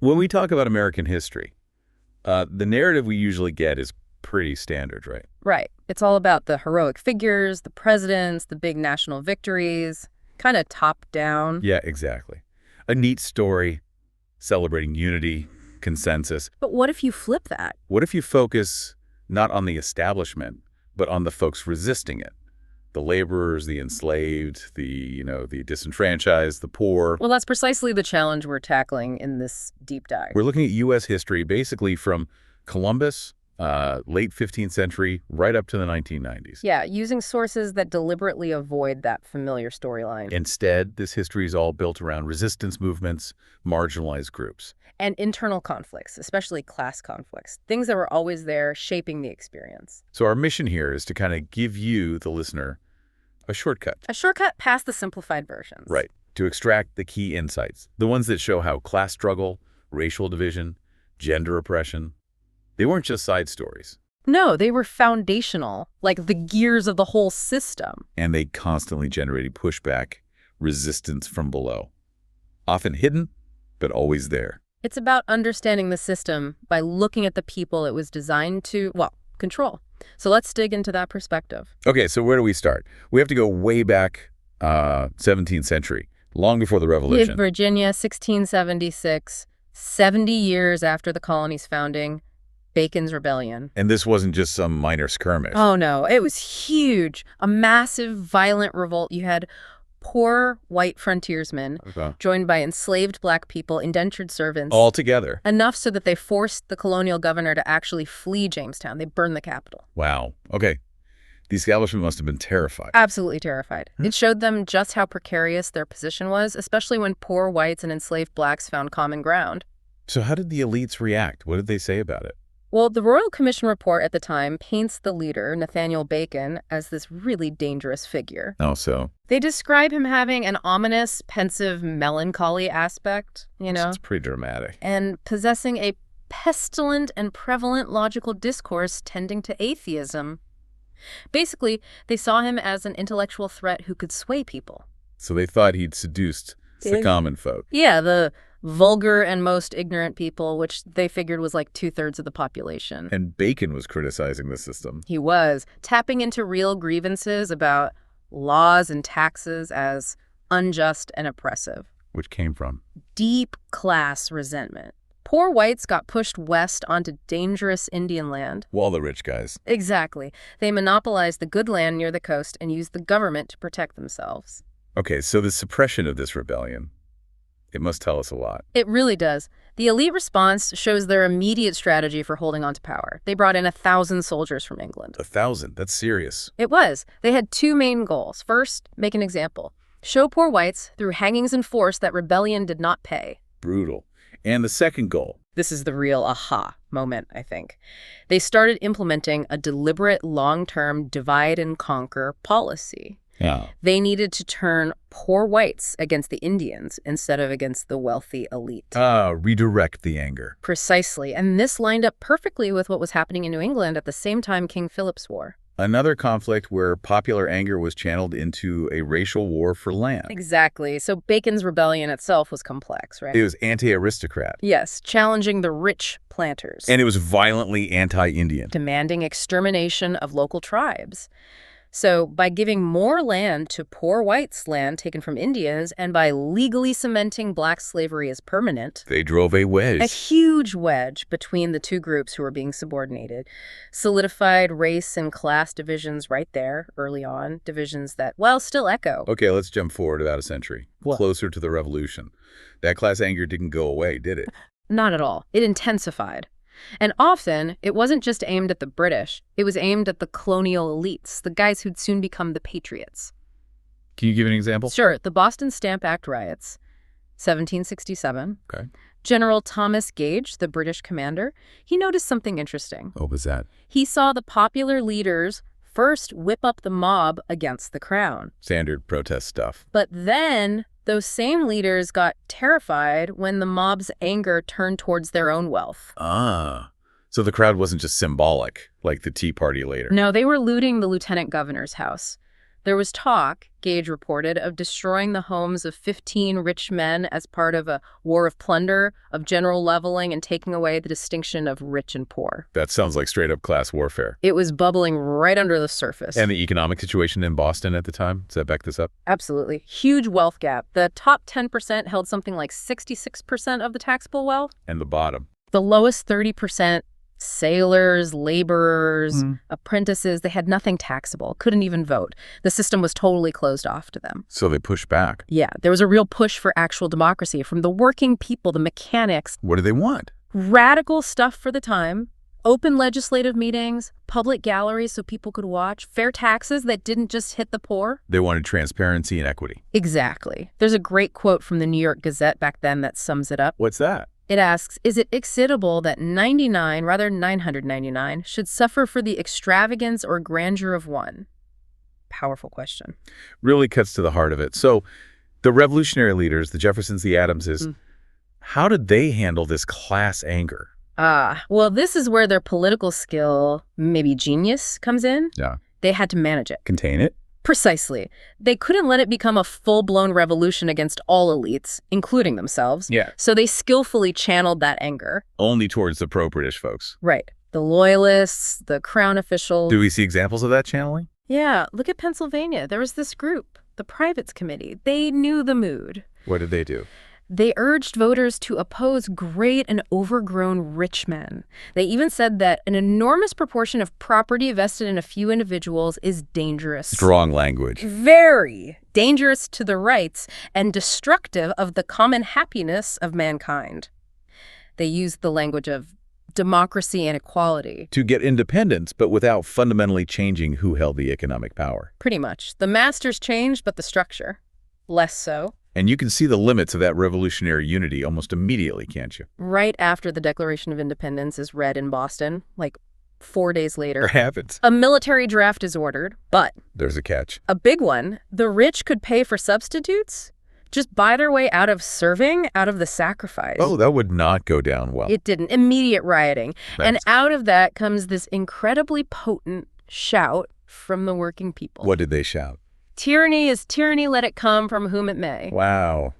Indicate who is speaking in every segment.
Speaker 1: When we talk about American history, the narrative we usually get is pretty standard, right?
Speaker 2: Right. It's all about the heroic figures, the presidents, the big national victories, kind of top down.
Speaker 1: Yeah, exactly. A neat story celebrating unity, consensus.
Speaker 2: But what if you flip that?
Speaker 1: What if you focus not on the establishment, but on the folks resisting it? The laborers, the enslaved, the disenfranchised, the poor.
Speaker 2: Well, that's precisely the challenge we're tackling in this deep dive.
Speaker 1: We're looking at U.S. history basically from Columbus, late 15th century, right up to the 1990s.
Speaker 2: Yeah, using sources that deliberately avoid that familiar storyline.
Speaker 1: Instead, this history is all built around resistance movements, marginalized groups.
Speaker 2: And internal conflicts, especially class conflicts, things that were always there shaping the experience.
Speaker 1: So our mission here is to kind of give you, the listener, a shortcut.
Speaker 2: A shortcut past the simplified versions.
Speaker 1: Right. To extract the key insights, the ones that show how class struggle, racial division, gender oppression, they weren't just side stories.
Speaker 2: No, they were foundational, like the gears of the whole system.
Speaker 1: And they constantly generated pushback, resistance from below. Often hidden, but always there.
Speaker 2: It's about understanding the system by looking at the people it was designed to, well, control. So let's dig into that perspective.
Speaker 1: Okay, so where do we start? We have to go way back 17th century, long before the Revolution.
Speaker 2: Virginia, 1676, 70 years after the colony's founding, Bacon's Rebellion.
Speaker 1: And this wasn't just some minor skirmish.
Speaker 2: Oh, no. It was huge. A massive, violent revolt. You had poor white frontiersmen joined by enslaved black people, indentured servants.
Speaker 1: All together.
Speaker 2: Enough so that they forced the colonial governor to actually flee Jamestown. They burned the capital.
Speaker 1: Wow. Okay. The establishment must have been terrified.
Speaker 2: Absolutely terrified. It showed them just how precarious their position was, especially when poor whites and enslaved blacks found common ground.
Speaker 1: So how did the elites react? What did they say about it?
Speaker 2: Well, the Royal Commission report at the time paints the leader, Nathaniel Bacon, as this really dangerous figure.
Speaker 1: Oh, so?
Speaker 2: They describe him having an ominous, pensive, melancholy aspect,
Speaker 1: It's pretty dramatic.
Speaker 2: and possessing a pestilent and prevalent logical discourse tending to atheism. Basically, they saw him as an intellectual threat who could sway people.
Speaker 1: So they thought he'd seduced the common folk.
Speaker 2: Yeah, the vulgar and most ignorant people, which they figured was like 2/3 of the population.
Speaker 1: And Bacon was criticizing the system.
Speaker 2: He was tapping into real grievances about laws and taxes as unjust and oppressive.
Speaker 1: Which came from?
Speaker 2: Deep class resentment. Poor whites got pushed west onto dangerous Indian land.
Speaker 1: Well, the rich guys.
Speaker 2: Exactly. They monopolized the good land near the coast and used the government to protect themselves.
Speaker 1: Okay, so the suppression of this rebellion, it must tell us a lot.
Speaker 2: It really does. The elite response shows their immediate strategy for holding on to power. They brought in 1,000 soldiers from England.
Speaker 1: 1,000? That's serious.
Speaker 2: It was. They had two main goals. First, make an example. Show poor whites, through hangings and force, that rebellion did not pay.
Speaker 1: Brutal. And the second goal?
Speaker 2: This is the real aha moment, I think. They started implementing a deliberate, long-term divide-and-conquer policy.
Speaker 1: Yeah.
Speaker 2: They needed to turn poor whites against the Indians instead of against the wealthy elite.
Speaker 1: Redirect the anger.
Speaker 2: Precisely. And this lined up perfectly with what was happening in New England at the same time King Philip's War.
Speaker 1: Another conflict where popular anger was channeled into a racial war for land.
Speaker 2: Exactly. So Bacon's rebellion itself was complex, right?
Speaker 1: It was anti-aristocrat.
Speaker 2: Yes, challenging the rich planters.
Speaker 1: And it was violently anti-Indian.
Speaker 2: Demanding extermination of local tribes. So by giving more land to poor whites' land taken from Indians and by legally cementing black slavery as permanent,
Speaker 1: they drove a wedge.
Speaker 2: A huge wedge between the two groups who were being subordinated, solidified race and class divisions right there early on, divisions that, well, still echo.
Speaker 1: Okay, let's jump forward about a century,
Speaker 2: What?
Speaker 1: Closer to the Revolution. That class anger didn't go away, did it?
Speaker 2: Not at all. It intensified. And often, it wasn't just aimed at the British. It was aimed at the colonial elites, the guys who'd soon become the patriots.
Speaker 1: Can you give an example?
Speaker 2: Sure. The Boston Stamp Act riots, 1767.
Speaker 1: Okay.
Speaker 2: General Thomas Gage, the British commander, he noticed something interesting.
Speaker 1: What was that?
Speaker 2: He saw the popular leaders first whip up the mob against the crown.
Speaker 1: Standard protest stuff.
Speaker 2: But then those same leaders got terrified when the mob's anger turned towards their own wealth.
Speaker 1: So the crowd wasn't just symbolic, like the Tea Party later.
Speaker 2: No, they were looting the lieutenant governor's house. There was talk, Gage reported, of destroying the homes of 15 rich men as part of a war of plunder, of general leveling, and taking away the distinction of rich and poor.
Speaker 1: That sounds like straight-up class warfare.
Speaker 2: It was bubbling right under the surface.
Speaker 1: And the economic situation in Boston at the time, does that back this up?
Speaker 2: Absolutely. Huge wealth gap. The top 10% held something like 66% of the taxable wealth.
Speaker 1: And the bottom?
Speaker 2: The lowest 30%, sailors, laborers, apprentices, they had nothing taxable, couldn't even vote. The system was totally closed off to them.
Speaker 1: So they pushed back.
Speaker 2: Yeah, there was a real push for actual democracy from the working people, the mechanics.
Speaker 1: What do they want?
Speaker 2: Radical stuff for the time. Open legislative meetings, public galleries so people could watch, fair taxes that didn't just hit the poor.
Speaker 1: They wanted transparency and equity.
Speaker 2: Exactly. There's a great quote from the New York Gazette back then that sums it up.
Speaker 1: What's that?
Speaker 2: It asks, is it excitable that 999 should suffer for the extravagance or grandeur of one? Powerful question.
Speaker 1: Really cuts to the heart of it. So the revolutionary leaders, the Jeffersons, the Adamses, how did they handle this class anger?
Speaker 2: Well, this is where their political skill, maybe genius, comes in.
Speaker 1: Yeah.
Speaker 2: They had to manage it.
Speaker 1: Contain it?
Speaker 2: Precisely. They couldn't let it become a full-blown revolution against all elites, including themselves.
Speaker 1: Yeah.
Speaker 2: So they skillfully channeled that anger.
Speaker 1: Only towards the pro-British folks.
Speaker 2: Right. The loyalists, the crown officials.
Speaker 1: Do we see examples of that channeling?
Speaker 2: Yeah. Look at Pennsylvania. There was this group, the Privates Committee. They knew the mood.
Speaker 1: What did they do?
Speaker 2: They urged voters to oppose great and overgrown rich men. They even said that an enormous proportion of property vested in a few individuals is dangerous.
Speaker 1: Strong language.
Speaker 2: Very dangerous to the rights and destructive of the common happiness of mankind. They used the language of democracy and equality.
Speaker 1: To get independence, but without fundamentally changing who held the economic power.
Speaker 2: Pretty much. The masters changed, but the structure, less so.
Speaker 1: And you can see the limits of that revolutionary unity almost immediately, can't you?
Speaker 2: Right after the Declaration of Independence is read in Boston, like 4 days later.
Speaker 1: Or happens.
Speaker 2: A military draft is ordered, but
Speaker 1: There's a catch.
Speaker 2: a big one. The rich could pay for substitutes, just buy their way out of serving, out of the sacrifice.
Speaker 1: Oh, that would not go down well.
Speaker 2: It didn't. Immediate rioting. And
Speaker 1: Thanks.
Speaker 2: out of that comes this incredibly potent shout from the working people.
Speaker 1: What did they shout?
Speaker 2: Tyranny is tyranny, let it come from whom it may.
Speaker 1: Wow.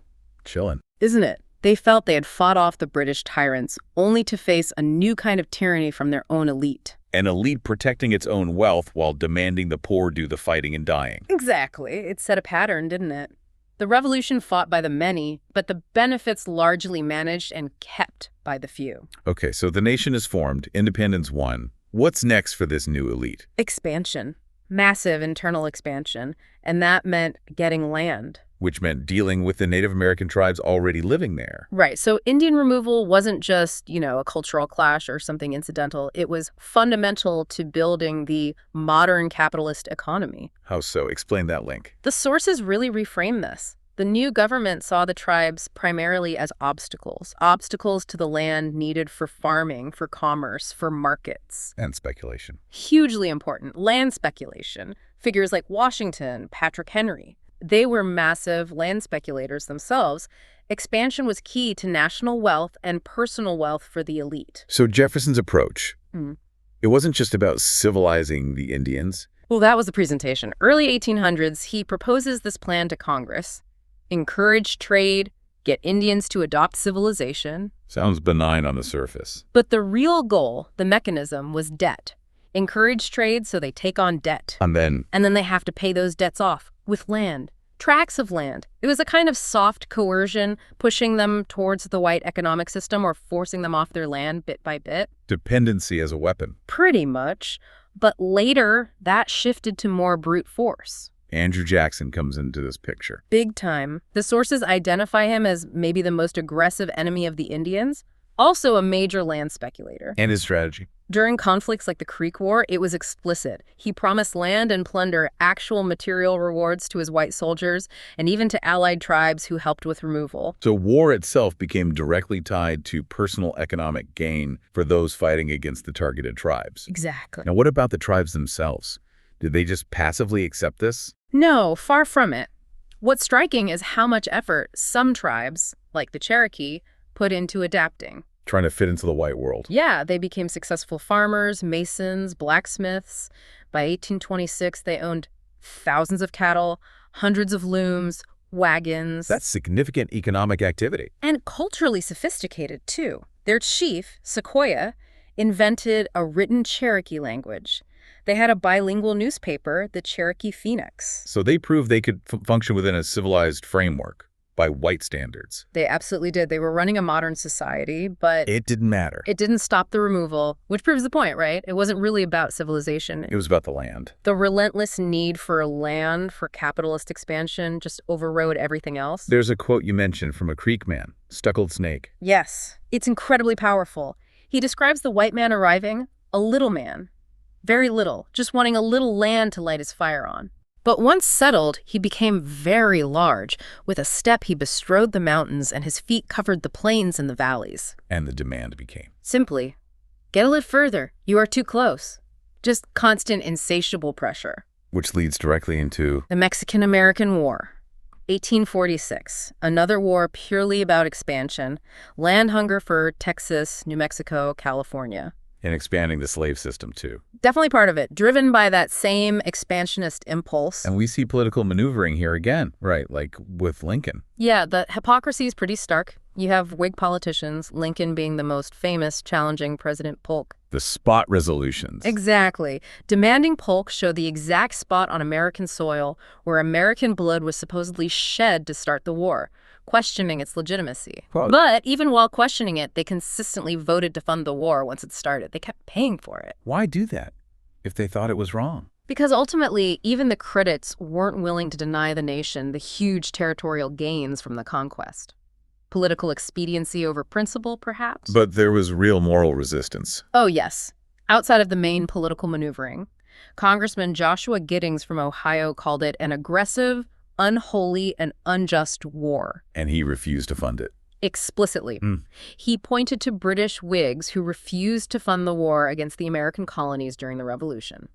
Speaker 1: Chillin'.
Speaker 2: Isn't it? They felt they had fought off the British tyrants, only to face a new kind of tyranny from their own elite.
Speaker 1: An elite protecting its own wealth while demanding the poor do the fighting and dying.
Speaker 2: Exactly. It set a pattern, didn't it? The revolution fought by the many, but the benefits largely managed and kept by the few.
Speaker 1: Okay, so the nation is formed, independence won. What's next for this new elite?
Speaker 2: Expansion. Massive internal expansion. And that meant getting land.
Speaker 1: Which meant dealing with the Native American tribes already living there.
Speaker 2: Right. So Indian removal wasn't just, a cultural clash or something incidental. It was fundamental to building the modern capitalist economy.
Speaker 1: How so? Explain that link.
Speaker 2: The sources really reframe this. The new government saw the tribes primarily as obstacles to the land needed for farming, for commerce, for markets.
Speaker 1: And speculation.
Speaker 2: Hugely important. Land speculation. Figures like Washington, Patrick Henry. They were massive land speculators themselves. Expansion was key to national wealth and personal wealth for the elite.
Speaker 1: So Jefferson's approach, it wasn't just about civilizing the Indians.
Speaker 2: Well, that was the presentation. Early 1800s, he proposes this plan to Congress. Encourage trade, get Indians to adopt civilization.
Speaker 1: Sounds benign on the surface.
Speaker 2: But the real goal, the mechanism, was debt. Encourage trade so they take on debt.
Speaker 1: And then
Speaker 2: they have to pay those debts off with land, tracts of land. It was a kind of soft coercion, pushing them towards the white economic system or forcing them off their land bit by bit.
Speaker 1: dependency as a weapon.
Speaker 2: Pretty much. But later, that shifted to more brute force.
Speaker 1: Andrew Jackson comes into this picture.
Speaker 2: Big time. The sources identify him as maybe the most aggressive enemy of the Indians, also a major land speculator.
Speaker 1: And his strategy.
Speaker 2: During conflicts like the Creek War, it was explicit. He promised land and plunder, actual material rewards to his white soldiers, and even to allied tribes who helped with removal.
Speaker 1: So war itself became directly tied to personal economic gain for those fighting against the targeted tribes.
Speaker 2: Exactly.
Speaker 1: Now, what about the tribes themselves? Did they just passively accept this?
Speaker 2: No, far from it. What's striking is how much effort some tribes, like the Cherokee, put into adapting.
Speaker 1: Trying to fit into the white world.
Speaker 2: Yeah, they became successful farmers, masons, blacksmiths. By 1826, they owned Thousands of cattle, hundreds of looms, wagons.
Speaker 1: That's significant economic activity.
Speaker 2: And culturally sophisticated, too. Their chief, Sequoyah, invented a written Cherokee language. They had a bilingual newspaper, the Cherokee Phoenix.
Speaker 1: So they proved they could function within a civilized framework by white standards.
Speaker 2: They absolutely did. They were running a modern society, but
Speaker 1: It didn't matter.
Speaker 2: it didn't stop the removal, which proves the point, right? It wasn't really about civilization.
Speaker 1: It was about the land.
Speaker 2: The relentless need for land for capitalist expansion just overrode everything else.
Speaker 1: There's a quote you mentioned from a Creek man, Stuckled Snake.
Speaker 2: Yes, it's incredibly powerful. He describes the white man arriving, a little man. Very little, just wanting a little land to light his fire on. But once settled, he became very large. With a step, he bestrode the mountains, and his feet covered the plains and the valleys.
Speaker 1: And the demand became.
Speaker 2: Simply, get a little further. You are too close. Just constant, insatiable pressure.
Speaker 1: Which leads directly into
Speaker 2: The Mexican-American War. 1846, another war purely about expansion, land hunger for Texas, New Mexico, California.
Speaker 1: in expanding the slave system, too.
Speaker 2: Definitely part of it, driven by that same expansionist impulse.
Speaker 1: And we see political maneuvering here again, right, like with Lincoln.
Speaker 2: Yeah, the hypocrisy is pretty stark. You have Whig politicians, Lincoln being the most famous, challenging President Polk.
Speaker 1: The spot resolutions.
Speaker 2: Exactly. Demanding Polk show the exact spot on American soil where American blood was supposedly shed to start the war, questioning its legitimacy.
Speaker 1: Well,
Speaker 2: But even while questioning it, they consistently voted to fund the war once it started. They kept paying for it.
Speaker 1: why do that if they thought it was wrong?
Speaker 2: Because ultimately, even the critics weren't willing to deny the nation the huge territorial gains from the conquest. Political expediency over principle, perhaps?
Speaker 1: But there was real moral resistance.
Speaker 2: Oh, yes. Outside of the main political maneuvering, Congressman Joshua Giddings from Ohio called it an aggressive, unholy, and unjust war.
Speaker 1: And he refused to fund it.
Speaker 2: Explicitly. He pointed to British Whigs who refused to fund the war against the American colonies during the Revolution.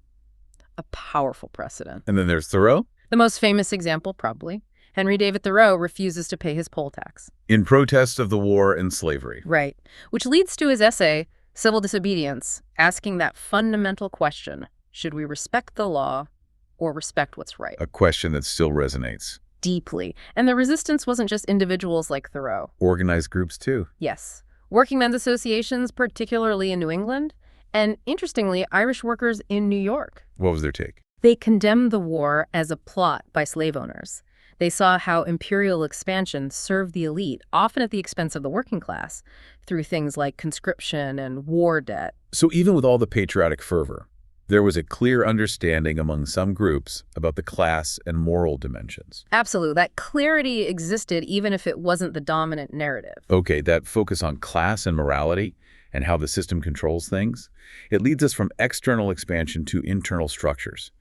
Speaker 2: A powerful precedent.
Speaker 1: And then there's Thoreau.
Speaker 2: The most famous example, probably. Henry David Thoreau refuses to pay his poll tax.
Speaker 1: In protest of the war and slavery.
Speaker 2: Right. Which leads to his essay, Civil Disobedience, asking that fundamental question, should we respect the law or respect what's right?
Speaker 1: A question that still resonates.
Speaker 2: Deeply. And the resistance wasn't just individuals like Thoreau.
Speaker 1: Organized groups, too.
Speaker 2: Yes. Working men's associations, particularly in New England, and interestingly, Irish workers in New York.
Speaker 1: What was their take?
Speaker 2: They condemned the war as a plot by slave owners. They saw how imperial expansion served the elite, often at the expense of the working class, through things like conscription and war debt.
Speaker 1: So even with all the patriotic fervor, there was a clear understanding among some groups about the class and moral dimensions.
Speaker 2: Absolutely. That clarity existed even if it wasn't the dominant narrative.
Speaker 1: Okay, that focus on class and morality and how the system controls things, it leads us from external expansion to internal structures,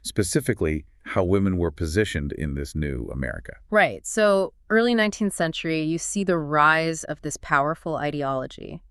Speaker 1: specifically how women were positioned in this new America.
Speaker 2: Right. So early 19th century, you see the rise of this powerful ideology,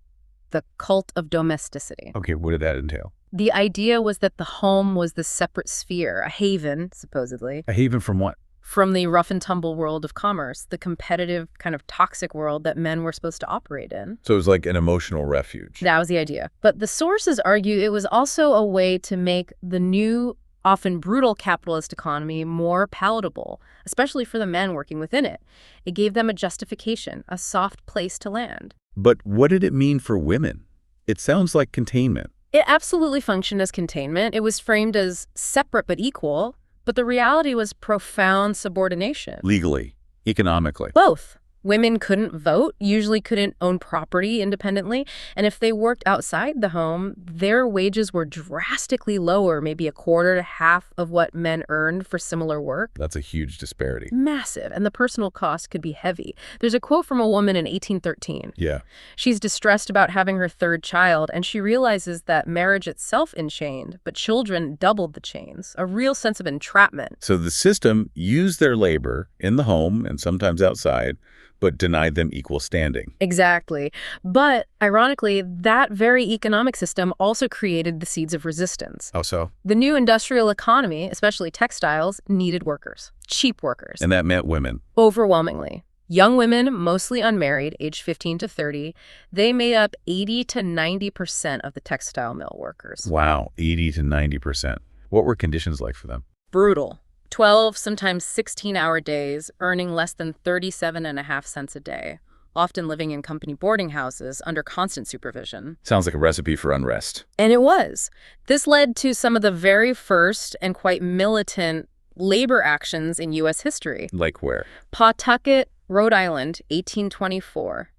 Speaker 2: the cult of domesticity.
Speaker 1: Okay, what did that entail?
Speaker 2: The idea was that the home was the separate sphere, a haven, supposedly,
Speaker 1: A haven from what?
Speaker 2: from the rough and tumble world of commerce, the competitive, kind of toxic world that men were supposed to operate in.
Speaker 1: So it was like an emotional refuge.
Speaker 2: That was the idea. But the sources argue it was also a way to make the new, often brutal capitalist economy more palatable, especially for the men working within it. It gave them a justification, a soft place to land.
Speaker 1: But what did it mean for women? It sounds like containment.
Speaker 2: It absolutely functioned as containment. It was framed as separate but equal, but the reality was profound subordination.
Speaker 1: Legally, economically.
Speaker 2: Both. Women couldn't vote, usually couldn't own property independently, and if they worked outside the home, their wages were drastically lower, maybe a quarter to half of what men earned for similar work.
Speaker 1: That's a huge disparity.
Speaker 2: Massive, and the personal cost could be heavy. There's a quote from a woman in 1813.
Speaker 1: Yeah.
Speaker 2: She's distressed about having her third child, and she realizes that marriage itself enchained, but children doubled the chains, a real sense of entrapment.
Speaker 1: So the system used their labor in the home and sometimes outside, but denied them equal standing.
Speaker 2: Exactly. But, ironically, that very economic system also created the seeds of resistance.
Speaker 1: How so?
Speaker 2: The new industrial economy, especially textiles, needed workers. Cheap workers.
Speaker 1: And that meant women.
Speaker 2: Overwhelmingly. Young women, mostly unmarried, age 15 to 30, they made up 80 to 90% of the textile mill workers.
Speaker 1: Wow, 80 to 90%. What were conditions like for them?
Speaker 2: Brutal. 12, sometimes 16-hour days, earning less than 37.5 cents a day, often living in company boarding houses under constant supervision.
Speaker 1: Sounds like a recipe for unrest.
Speaker 2: And it was. This led to some of the very first and quite militant labor actions in U.S. history.
Speaker 1: Like where?
Speaker 2: Pawtucket, Rhode Island, 1824.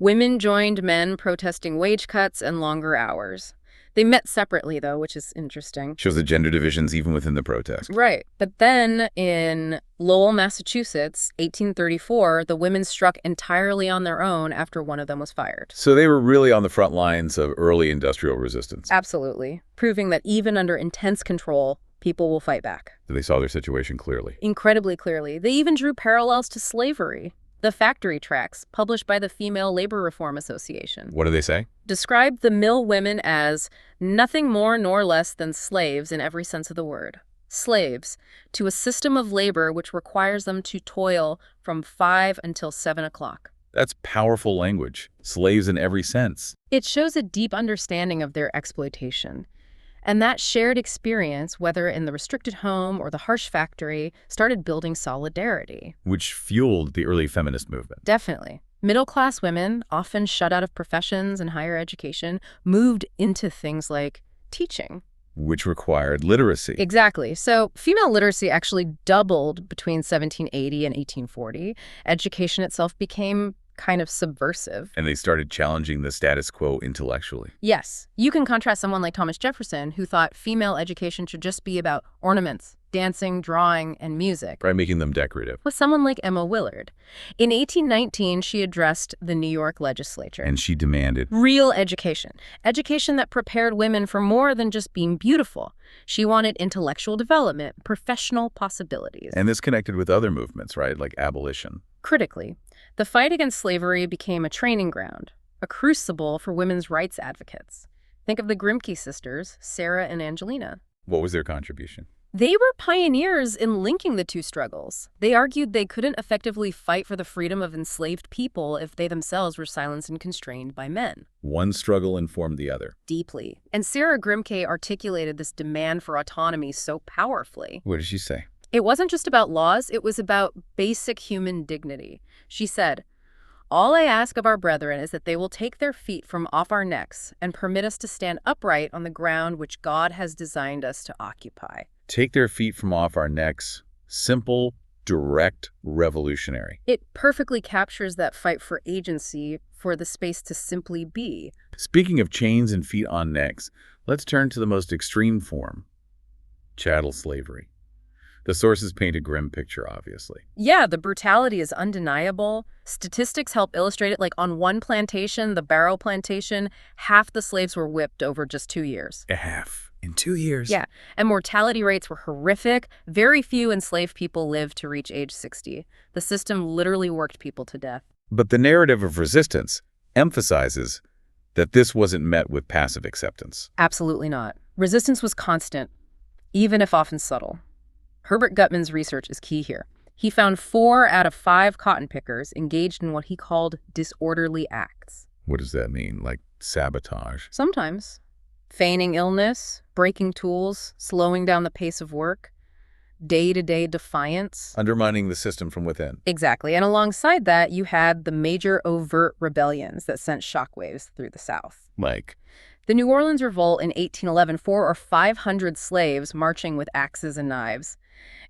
Speaker 2: Women joined men protesting wage cuts and longer hours. They met separately, though, which is interesting.
Speaker 1: Shows the gender divisions even within the protest.
Speaker 2: Right. But then in Lowell, Massachusetts, 1834, the women struck entirely on their own after one of them was fired.
Speaker 1: So they were really on the front lines of early industrial resistance.
Speaker 2: Absolutely. Proving that even under intense control, people will fight back.
Speaker 1: They saw their situation clearly.
Speaker 2: Incredibly clearly. They even drew parallels to slavery. The Factory Tracts, published by the Female Labor Reform Association,
Speaker 1: What do they say?
Speaker 2: described the mill women as nothing more nor less than slaves in every sense of the word. Slaves to a system of labor which requires them to toil from 5 until 7 o'clock.
Speaker 1: That's powerful language. Slaves in every sense.
Speaker 2: It shows a deep understanding of their exploitation. And that shared experience, whether in the restricted home or the harsh factory, started building solidarity.
Speaker 1: Which fueled the early feminist movement.
Speaker 2: Definitely. Middle-class women, often shut out of professions and higher education, moved into things like teaching.
Speaker 1: Which required literacy.
Speaker 2: Exactly. So female literacy actually doubled between 1780 and 1840. Education itself became kind of subversive.
Speaker 1: And they started challenging the status quo intellectually.
Speaker 2: Yes. You can contrast someone like Thomas Jefferson, who thought female education should just be about ornaments, dancing, drawing, and music,
Speaker 1: By making them decorative.
Speaker 2: with someone like Emma Willard. In 1819, she addressed the New York legislature.
Speaker 1: And she demanded
Speaker 2: Real education. Education that prepared women for more than just being beautiful. She wanted intellectual development, professional possibilities.
Speaker 1: And this connected with other movements, right? Like abolition.
Speaker 2: Critically, the fight against slavery became a training ground, a crucible for women's rights advocates. Think of the Grimke sisters, Sarah and Angelina.
Speaker 1: What was their contribution?
Speaker 2: They were pioneers in linking the two struggles. They argued they couldn't effectively fight for the freedom of enslaved people if they themselves were silenced and constrained by men.
Speaker 1: One struggle informed the other.
Speaker 2: Deeply. And Sarah Grimke articulated this demand for autonomy so powerfully.
Speaker 1: What did she say?
Speaker 2: It wasn't just about laws, it was about basic human dignity. She said, "All I ask of our brethren is that they will take their feet from off our necks and permit us to stand upright on the ground which God has designed us to occupy."
Speaker 1: Take their feet from off our necks. Simple, direct, revolutionary.
Speaker 2: It perfectly captures that fight for agency, for the space to simply be.
Speaker 1: Speaking of chains and feet on necks, let's turn to the most extreme form, chattel slavery. The sources paint a grim picture, obviously.
Speaker 2: Yeah, the brutality is undeniable. Statistics help illustrate it. Like on one plantation, the Barrow plantation, half the slaves were whipped over just 2 years.
Speaker 1: Half in 2 years.
Speaker 2: Yeah, and mortality rates were horrific. Very few enslaved people lived to reach age 60. The system literally worked people to death.
Speaker 1: But the narrative of resistance emphasizes that this wasn't met with passive acceptance.
Speaker 2: Absolutely not. Resistance was constant, even if often subtle. Herbert Gutman's research is key here. He found 4 out of 5 cotton pickers engaged in what he called disorderly acts.
Speaker 1: What does that mean? Like sabotage?
Speaker 2: Sometimes. Feigning illness, breaking tools, slowing down the pace of work, day-to-day defiance.
Speaker 1: Undermining the system from within.
Speaker 2: Exactly. And alongside that, you had the major overt rebellions that sent shockwaves through the South.
Speaker 1: Like?
Speaker 2: The New Orleans Revolt in 1811, 400 or 500 slaves marching with axes and knives.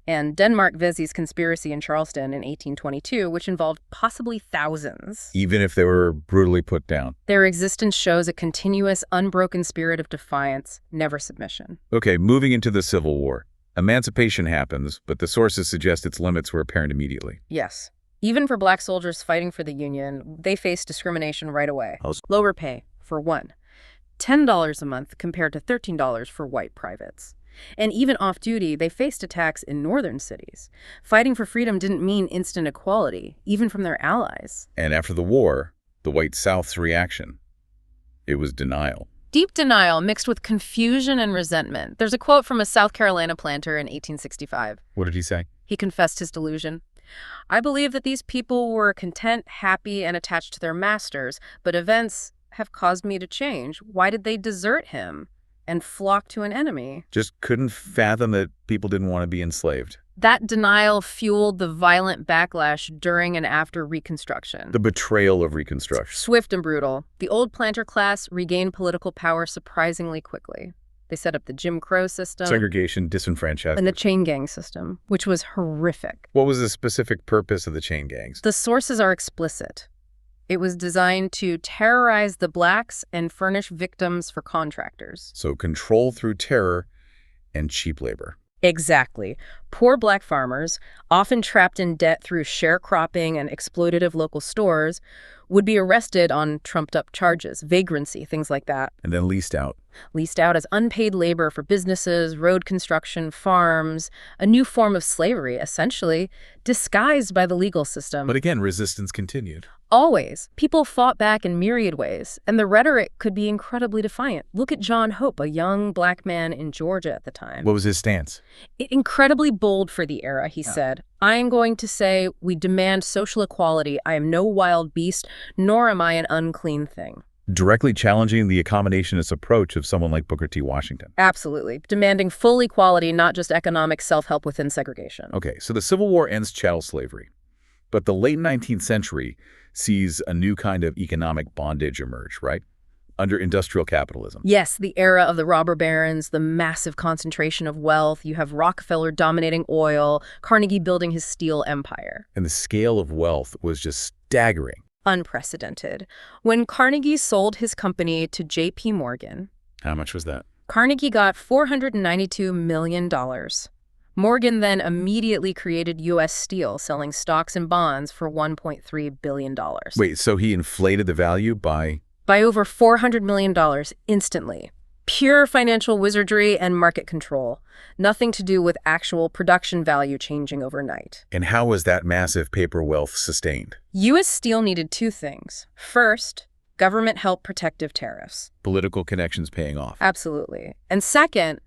Speaker 2: And Denmark Vesey's conspiracy in Charleston in 1822, which involved possibly thousands.
Speaker 1: Even if they were brutally put down.
Speaker 2: Their existence shows a continuous, unbroken spirit of defiance, never submission.
Speaker 1: Okay, moving into the Civil War. Emancipation happens, but the sources suggest its limits were apparent immediately.
Speaker 2: Yes. Even for black soldiers fighting for the Union, they faced discrimination right away. Lower pay, for one. $10 a month compared to $13 for white privates. And even off-duty, they faced attacks in northern cities. Fighting for freedom didn't mean instant equality, even from their allies.
Speaker 1: And after the war, the white South's reaction, it was denial.
Speaker 2: Deep denial mixed with confusion and resentment. There's a quote from a South Carolina planter in 1865.
Speaker 1: What did he say?
Speaker 2: He confessed his delusion. "I believe that these people were content, happy, and attached to their masters, but events have caused me to change. Why did they desert him? and flock to an enemy.
Speaker 1: Just couldn't fathom that people didn't want to be enslaved.
Speaker 2: That denial fueled the violent backlash during and after Reconstruction.
Speaker 1: The betrayal of Reconstruction.
Speaker 2: Swift and brutal. The old planter class regained political power surprisingly quickly. They set up the Jim Crow system.
Speaker 1: Segregation, disenfranchisement.
Speaker 2: And the chain gang system, which was horrific.
Speaker 1: What was the specific purpose of the chain gangs?
Speaker 2: The sources are explicit. It was designed to terrorize the blacks and furnish victims for contractors.
Speaker 1: So control through terror and cheap labor.
Speaker 2: Exactly. Poor black farmers, often trapped in debt through sharecropping and exploitative local stores, would be arrested on trumped-up charges, vagrancy, things like that.
Speaker 1: And then leased out.
Speaker 2: Leased out as unpaid labor for businesses, road construction, farms, a new form of slavery, essentially, disguised by the legal system.
Speaker 1: But again, resistance continued.
Speaker 2: Always. People fought back in myriad ways, and the rhetoric could be incredibly defiant. Look at John Hope, a young black man in Georgia at the time.
Speaker 1: What was his stance?
Speaker 2: Incredibly bold for the era, he said. I am going to say we demand social equality. I am no wild beast, nor am I an unclean thing.
Speaker 1: Directly challenging the accommodationist approach of someone like Booker T. Washington.
Speaker 2: Absolutely. Demanding full equality, not just economic self-help within segregation.
Speaker 1: Okay, so the Civil War ends chattel slavery. But the late 19th century sees a new kind of economic bondage emerge, right? Under industrial capitalism.
Speaker 2: Yes, the era of the robber barons, the massive concentration of wealth. You have Rockefeller dominating oil, Carnegie building his steel empire.
Speaker 1: And the scale of wealth was just staggering.
Speaker 2: Unprecedented. When Carnegie sold his company to J.P. Morgan.
Speaker 1: How much was that?
Speaker 2: Carnegie got $492 million. Morgan then immediately created U.S. Steel, selling stocks and bonds for $1.3 billion.
Speaker 1: Wait, so he inflated the value by
Speaker 2: over $400 million instantly. Pure financial wizardry and market control. Nothing to do with actual production value changing overnight.
Speaker 1: And how was that massive paper wealth sustained?
Speaker 2: U.S. Steel needed two things. First, government help protective tariffs.
Speaker 1: Political connections paying off.
Speaker 2: Absolutely. And second,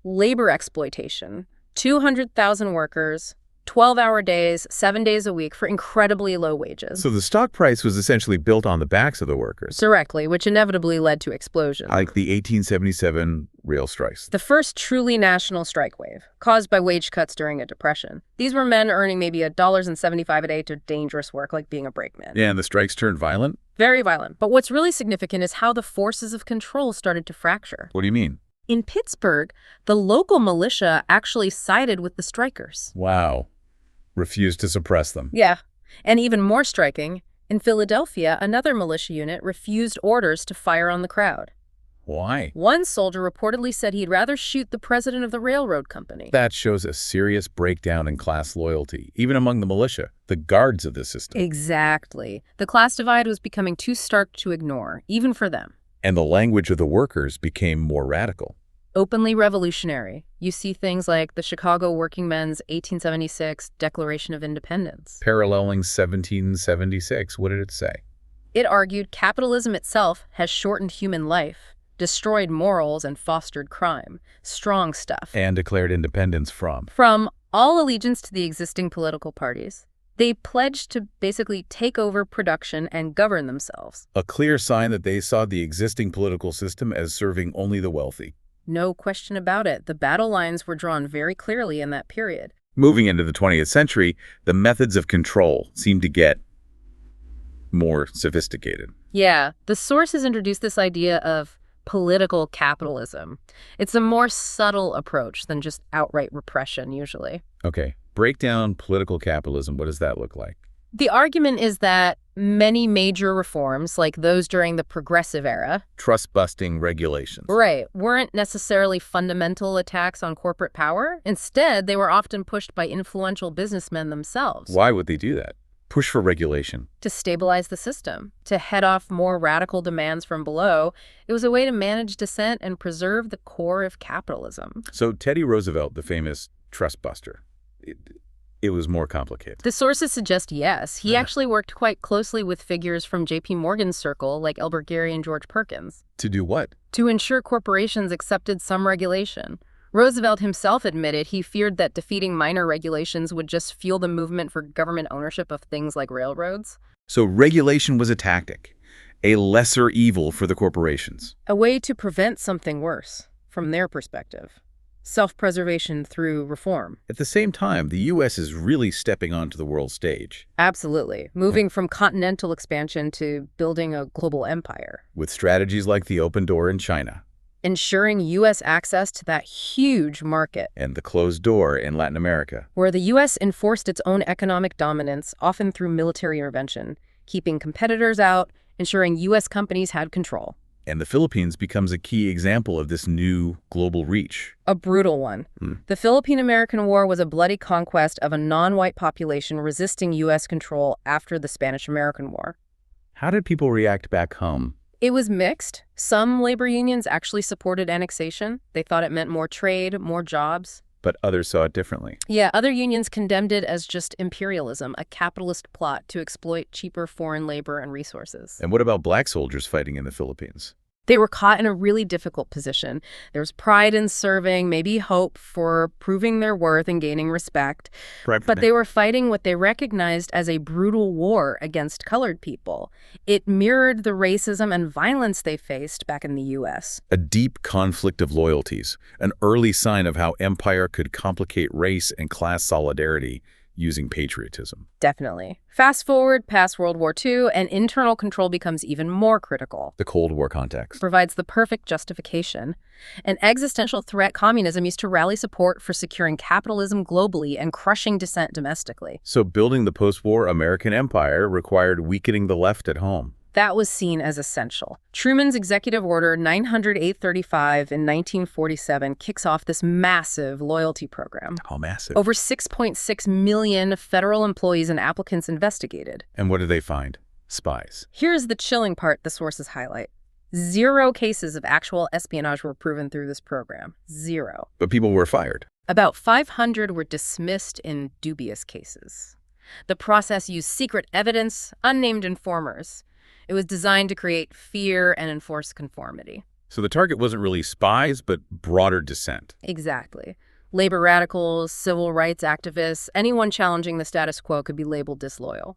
Speaker 2: labor exploitation. 200,000 workers, 12-hour days, 7 days a week for incredibly low wages.
Speaker 1: So the stock price was essentially built on the backs of the workers.
Speaker 2: Directly, which inevitably led to explosions.
Speaker 1: Like the 1877 rail strikes.
Speaker 2: The first truly national strike wave, caused by wage cuts during a depression. These were men earning maybe $1.75 a day to dangerous work like being a brakeman.
Speaker 1: Yeah, and the strikes turned violent?
Speaker 2: Very violent. But what's really significant is how the forces of control started to fracture.
Speaker 1: What do you mean?
Speaker 2: In Pittsburgh, the local militia actually sided with the strikers.
Speaker 1: Wow. Refused to suppress them.
Speaker 2: Yeah. And even more striking, in Philadelphia, another militia unit refused orders to fire on the crowd.
Speaker 1: Why?
Speaker 2: One soldier reportedly said he'd rather shoot the president of the railroad company.
Speaker 1: That shows a serious breakdown in class loyalty, even among the militia, the guards of the system.
Speaker 2: Exactly. The class divide was becoming too stark to ignore, even for them.
Speaker 1: And the language of the workers became more radical.
Speaker 2: Openly revolutionary. You see things like the Chicago Working Men's 1876 Declaration of Independence.
Speaker 1: Paralleling 1776, what did it say?
Speaker 2: It argued capitalism itself has shortened human life, destroyed morals, and fostered crime. Strong stuff.
Speaker 1: And declared independence from?
Speaker 2: From all allegiance to the existing political parties. They pledged to basically take over production and govern themselves.
Speaker 1: A clear sign that they saw the existing political system as serving only the wealthy.
Speaker 2: No question about it. The battle lines were drawn very clearly in that period.
Speaker 1: Moving into the 20th century, the methods of control seemed to get more sophisticated.
Speaker 2: Yeah, the sources introduced this idea of political capitalism. It's a more subtle approach than just outright repression, usually.
Speaker 1: Okay, break down political capitalism. What does that look like?
Speaker 2: The argument is that many major reforms, like those during the Progressive era,
Speaker 1: Trust-busting regulations.
Speaker 2: right, weren't necessarily fundamental attacks on corporate power. Instead, they were often pushed by influential businessmen themselves.
Speaker 1: Why would they do that? Push for regulation.
Speaker 2: To stabilize the system, to head off more radical demands from below. It was a way to manage dissent and preserve the core of capitalism.
Speaker 1: So Teddy Roosevelt, the famous trust buster, it was more complicated.
Speaker 2: The sources suggest yes. He actually worked quite closely with figures from J.P. Morgan's circle, like Elbert Gary and George Perkins.
Speaker 1: To do what?
Speaker 2: To ensure corporations accepted some regulation. Roosevelt himself admitted he feared that defeating minor regulations would just fuel the movement for government ownership of things like railroads.
Speaker 1: So regulation was a tactic, a lesser evil for the corporations.
Speaker 2: A way to prevent something worse. from their perspective. Self-preservation through reform.
Speaker 1: At the same time, the U.S. is really stepping onto the world stage.
Speaker 2: Absolutely. Moving from continental expansion to building a global empire.
Speaker 1: With strategies like the open door in China.
Speaker 2: Ensuring U.S. access to that huge market.
Speaker 1: And the closed door in Latin America.
Speaker 2: Where the U.S. enforced its own economic dominance, often through military intervention, keeping competitors out, ensuring U.S. companies had control.
Speaker 1: And the Philippines becomes a key example of this new global reach.
Speaker 2: A brutal one. The Philippine-American War was a bloody conquest of a non-white population resisting U.S. control after the Spanish-American War.
Speaker 1: How did people react back home?
Speaker 2: It was mixed. Some labor unions actually supported annexation. They thought it meant more trade, more jobs.
Speaker 1: But others saw it differently.
Speaker 2: Yeah, other unions condemned it as just imperialism, a capitalist plot to exploit cheaper foreign labor and resources.
Speaker 1: And what about black soldiers fighting in the Philippines?
Speaker 2: They were caught in a really difficult position. There was pride in serving, maybe hope for proving their worth and gaining respect. But they were fighting what they recognized as a brutal war against colored people. It mirrored the racism and violence they faced back in the U.S.
Speaker 1: A deep conflict of loyalties, an early sign of how empire could complicate race and class solidarity using patriotism.
Speaker 2: Definitely. Fast forward past World War II, and internal control becomes even more critical.
Speaker 1: The Cold War context
Speaker 2: Provides the perfect justification. An existential threat, communism used to rally support for securing capitalism globally and crushing dissent domestically.
Speaker 1: So building the post-war American empire required weakening the left at home.
Speaker 2: That was seen as essential. Truman's Executive Order 900-835 in 1947 kicks off this massive loyalty program.
Speaker 1: How massive?
Speaker 2: Over 6.6 million federal employees and applicants investigated.
Speaker 1: And what did they find? Spies.
Speaker 2: Here's the chilling part the sources highlight. 0 cases of actual espionage were proven through this program. 0.
Speaker 1: But people were fired.
Speaker 2: About 500 were dismissed in dubious cases. The process used secret evidence, unnamed informers. It was designed to create fear and enforce conformity.
Speaker 1: So the target wasn't really spies, but broader dissent.
Speaker 2: Exactly. Labor radicals, civil rights activists, anyone challenging the status quo could be labeled disloyal.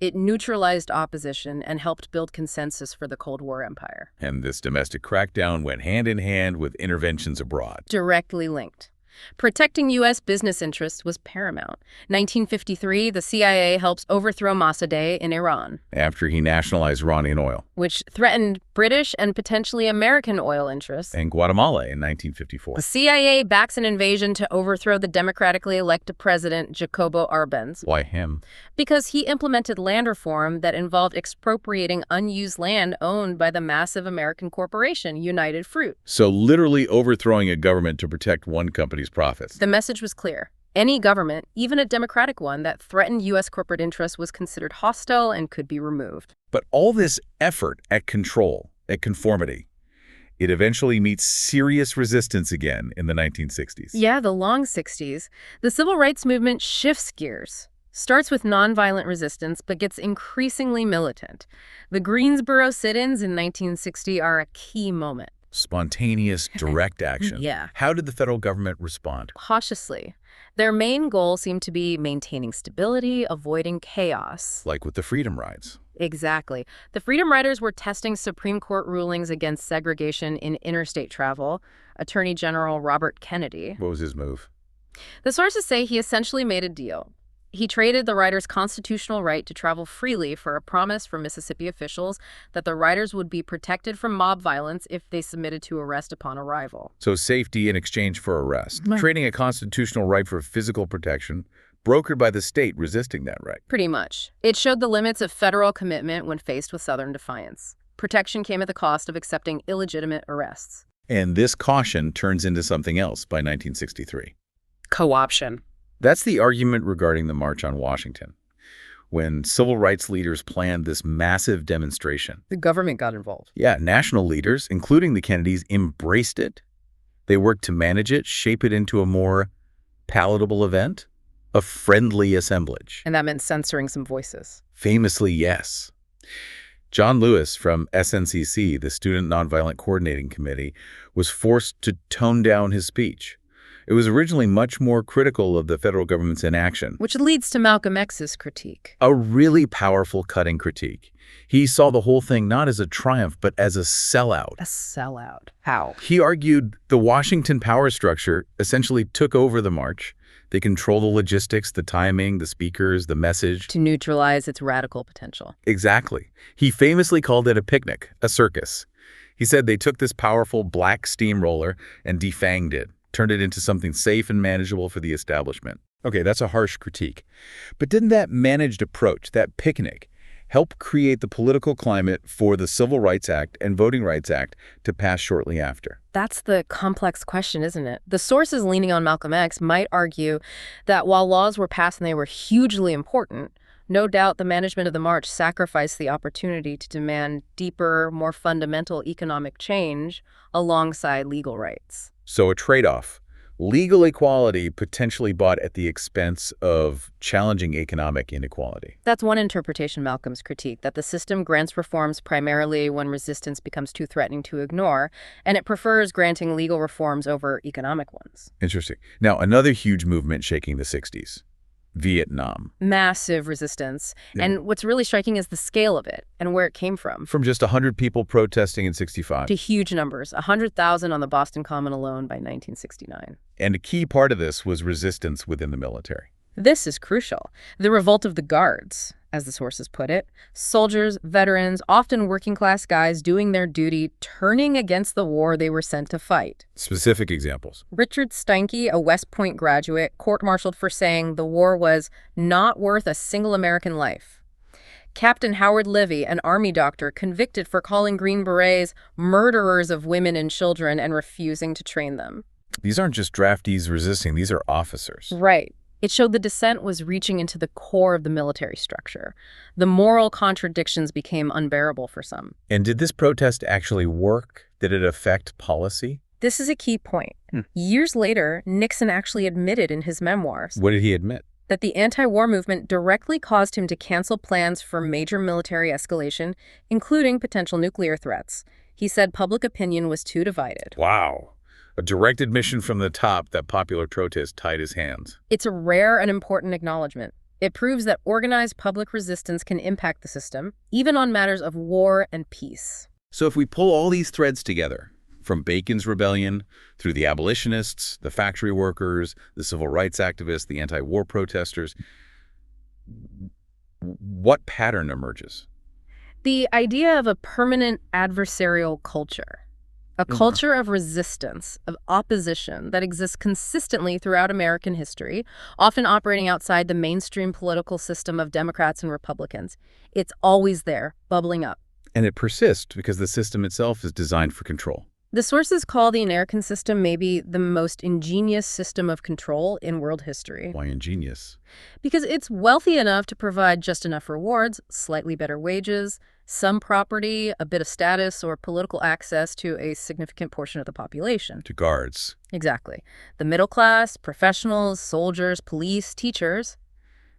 Speaker 2: It neutralized opposition and helped build consensus for the Cold War empire.
Speaker 1: And this domestic crackdown went hand in hand with interventions abroad.
Speaker 2: Directly linked. Protecting U.S. business interests was paramount. 1953, the CIA helps overthrow Mossadegh in Iran,
Speaker 1: After he nationalized Iranian oil.
Speaker 2: which threatened British and potentially American oil interests.
Speaker 1: And Guatemala in 1954.
Speaker 2: The CIA backs an invasion to overthrow the democratically elected president, Jacobo Arbenz,
Speaker 1: Why him?
Speaker 2: because he implemented land reform that involved expropriating unused land owned by the massive American corporation, United Fruit.
Speaker 1: So literally overthrowing a government to protect one company's profits.
Speaker 2: The message was clear. Any government, even a democratic one, that threatened U.S. corporate interests was considered hostile and could be removed.
Speaker 1: But all this effort at control, at conformity, it eventually meets serious resistance again in the 1960s.
Speaker 2: Yeah, the long 60s. The civil rights movement shifts gears. Starts with nonviolent resistance, but gets increasingly militant. The Greensboro sit-ins in 1960 are a key moment.
Speaker 1: Spontaneous, direct action.
Speaker 2: Yeah.
Speaker 1: How did the federal government respond?
Speaker 2: Cautiously. Their main goal seemed to be maintaining stability, avoiding chaos.
Speaker 1: Like with the Freedom Rides.
Speaker 2: Exactly. The Freedom Riders were testing Supreme Court rulings against segregation in interstate travel. Attorney General Robert Kennedy.
Speaker 1: What was his move?
Speaker 2: The sources say he essentially made a deal. He traded the riders' constitutional right to travel freely for a promise from Mississippi officials that the riders would be protected from mob violence if they submitted to arrest upon arrival.
Speaker 1: So safety in exchange for arrest. Trading a constitutional right for physical protection, brokered by the state resisting that right.
Speaker 2: Pretty much. It showed the limits of federal commitment when faced with Southern defiance. Protection came at the cost of accepting illegitimate arrests.
Speaker 1: And this caution turns into something else by 1963.
Speaker 2: Co-option.
Speaker 1: That's the argument regarding the March on Washington, when civil rights leaders planned this massive demonstration.
Speaker 2: The government got involved.
Speaker 1: Yeah, national leaders, including the Kennedys, embraced it. They worked to manage it, shape it into a more palatable event, a friendly assemblage.
Speaker 2: And that meant censoring some voices.
Speaker 1: Famously, yes. John Lewis from SNCC, the Student Nonviolent Coordinating Committee, was forced to tone down his speech. It was originally much more critical of the federal government's inaction.
Speaker 2: Which leads to Malcolm X's critique.
Speaker 1: A really powerful cutting critique. He saw the whole thing not as a triumph, but as a sellout.
Speaker 2: A sellout. How?
Speaker 1: He argued the Washington power structure essentially took over the march. They control the logistics, the timing, the speakers, the message.
Speaker 2: To neutralize its radical potential.
Speaker 1: Exactly. He famously called it a picnic, a circus. He said they took this powerful black steamroller and defanged it, turned it into something safe and manageable for the establishment. Okay, that's a harsh critique. But didn't that managed approach, that picnic, help create the political climate for the Civil Rights Act and Voting Rights Act to pass shortly after?
Speaker 2: That's the complex question, isn't it? The sources leaning on Malcolm X might argue that while laws were passed and they were hugely important, no doubt the management of the march sacrificed the opportunity to demand deeper, more fundamental economic change alongside legal rights.
Speaker 1: So a trade-off. Legal equality potentially bought at the expense of challenging economic inequality.
Speaker 2: That's one interpretation Malcolm's critique, that the system grants reforms primarily when resistance becomes too threatening to ignore, and it prefers granting legal reforms over economic ones.
Speaker 1: Interesting. Now, another huge movement shaking the 60s. Vietnam.
Speaker 2: Massive resistance.
Speaker 1: Yeah.
Speaker 2: And what's really striking is the scale of it and where it came from.
Speaker 1: From just 100 people protesting in 65.
Speaker 2: To huge numbers, 100,000 on the Boston Common alone by 1969.
Speaker 1: And a key part of this was resistance within the military.
Speaker 2: This is crucial. The revolt of the Guards, as the sources put it. Soldiers, veterans, often working-class guys doing their duty, turning against the war they were sent to fight.
Speaker 1: Specific examples.
Speaker 2: Richard Steinke, a West Point graduate, court-martialed for saying the war was not worth a single American life. Captain Howard Levy, an Army doctor, convicted for calling Green Berets murderers of women and children and refusing to train them.
Speaker 1: These aren't just draftees resisting, these are officers.
Speaker 2: Right. It showed the dissent was reaching into the core of the military structure. The moral contradictions became unbearable for some.
Speaker 1: And did this protest actually work? Did it affect policy?
Speaker 2: This is a key point. Years later, Nixon actually admitted in his memoirs
Speaker 1: What did he admit?
Speaker 2: that the anti-war movement directly caused him to cancel plans for major military escalation, including potential nuclear threats. He said public opinion was too divided.
Speaker 1: Wow. A direct admission from the top that popular protest tied his hands.
Speaker 2: It's a rare and important acknowledgement. It proves that organized public resistance can impact the system, even on matters of war and peace.
Speaker 1: So if we pull all these threads together, from Bacon's rebellion through the abolitionists, the factory workers, the civil rights activists, the anti-war protesters, what pattern emerges?
Speaker 2: The idea of a permanent adversarial culture. A culture of resistance, of opposition that exists consistently throughout American history, often operating outside the mainstream political system of Democrats and Republicans. It's always there, bubbling up.
Speaker 1: And it persists because the system itself is designed for control.
Speaker 2: The sources call the American system maybe the most ingenious system of control in world history.
Speaker 1: Why ingenious?
Speaker 2: Because it's wealthy enough to provide just enough rewards, slightly better wages, some property, a bit of status, or political access to a significant portion of the population.
Speaker 1: To guards.
Speaker 2: Exactly. The middle class, professionals, soldiers, police, teachers.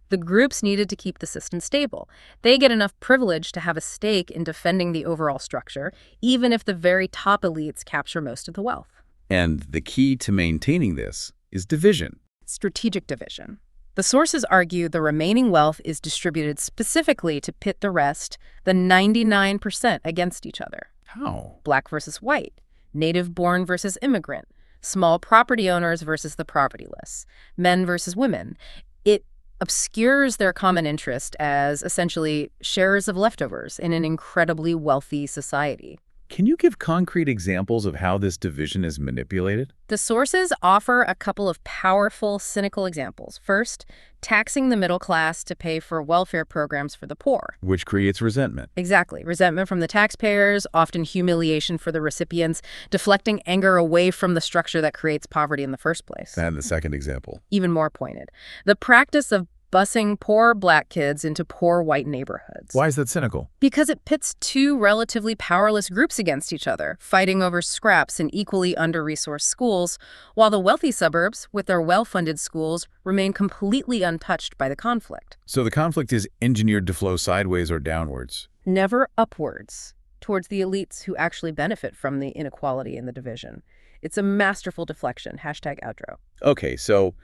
Speaker 2: The groups needed to keep the system stable. They get enough privilege to have a stake in defending the overall structure, even if the very top elites capture most of the wealth.
Speaker 1: And the key to maintaining this is division.
Speaker 2: Strategic division. The sources argue the remaining wealth is distributed specifically to pit the rest, the 99%, against each other.
Speaker 1: How?
Speaker 2: Black versus white, native-born versus immigrant, small property owners versus the propertyless, men versus women. It obscures their common interest as essentially sharers of leftovers in an incredibly wealthy society.
Speaker 1: Can you give concrete examples of how this division is manipulated?
Speaker 2: The sources offer a couple of powerful, cynical examples. First, taxing the middle class to pay for welfare programs for the poor.
Speaker 1: Which creates resentment.
Speaker 2: Exactly. Resentment from the taxpayers, often humiliation for the recipients, deflecting anger away from the structure that creates poverty in the first place.
Speaker 1: And the second example.
Speaker 2: Even more pointed. The practice of busing poor black kids into poor white neighborhoods.
Speaker 1: Why is that cynical?
Speaker 2: Because it pits two relatively powerless groups against each other, fighting over scraps in equally under-resourced schools, while the wealthy suburbs, with their well-funded schools, remain completely untouched by the conflict.
Speaker 1: So the conflict is engineered to flow sideways or downwards.
Speaker 2: Never upwards, towards the elites who actually benefit from the inequality and the division. It's a masterful deflection. #outro.
Speaker 1: Okay, so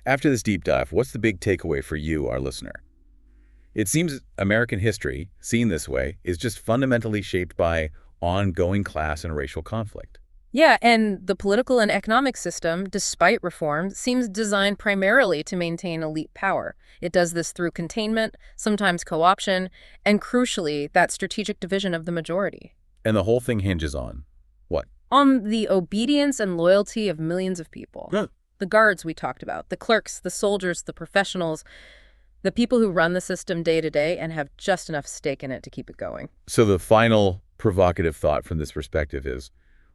Speaker 1: after this deep dive, what's the big takeaway for you, our listener? It seems American history, seen this way, is just fundamentally shaped by ongoing class and racial conflict.
Speaker 2: Yeah, and the political and economic system, despite reform, seems designed primarily to maintain elite power. It does this through containment, sometimes co-option, and crucially, that strategic division of the majority.
Speaker 1: And the whole thing hinges on what?
Speaker 2: On the obedience and loyalty of millions of people.
Speaker 1: Yeah.
Speaker 2: The guards we talked about, the clerks, the soldiers, the professionals, the people who run the system day to day and have just enough stake in it to keep it going.
Speaker 1: So the final provocative thought from this perspective is,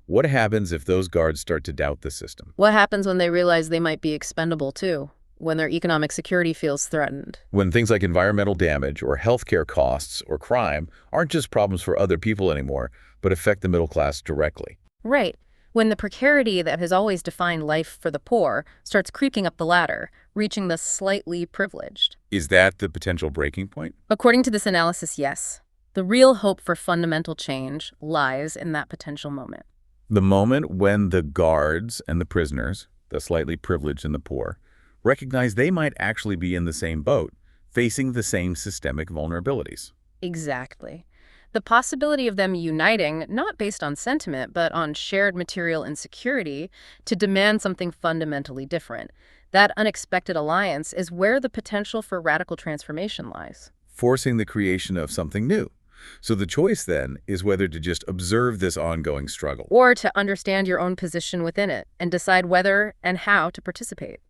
Speaker 1: what happens if those guards start to doubt the system?
Speaker 2: What happens when they realize they might be expendable too? When their economic security feels threatened?
Speaker 1: When things like environmental damage or healthcare costs or crime aren't just problems for other people anymore, but affect the middle class directly.
Speaker 2: Right. When the precarity that has always defined life for the poor starts creeping up the ladder, reaching the slightly privileged.
Speaker 1: Is that the potential breaking point?
Speaker 2: According to this analysis, yes. The real hope for fundamental change lies in that potential moment.
Speaker 1: The moment when the guards and the prisoners, the slightly privileged and the poor, recognize they might actually be in the same boat, facing the same systemic vulnerabilities.
Speaker 2: Exactly. The possibility of them uniting, not based on sentiment, but on shared material insecurity, to demand something fundamentally different. That unexpected alliance is where the potential for radical transformation lies.
Speaker 1: Forcing the creation of something new. So the choice then is whether to just observe this ongoing struggle.
Speaker 2: Or to understand your own position within it and decide whether and how to participate.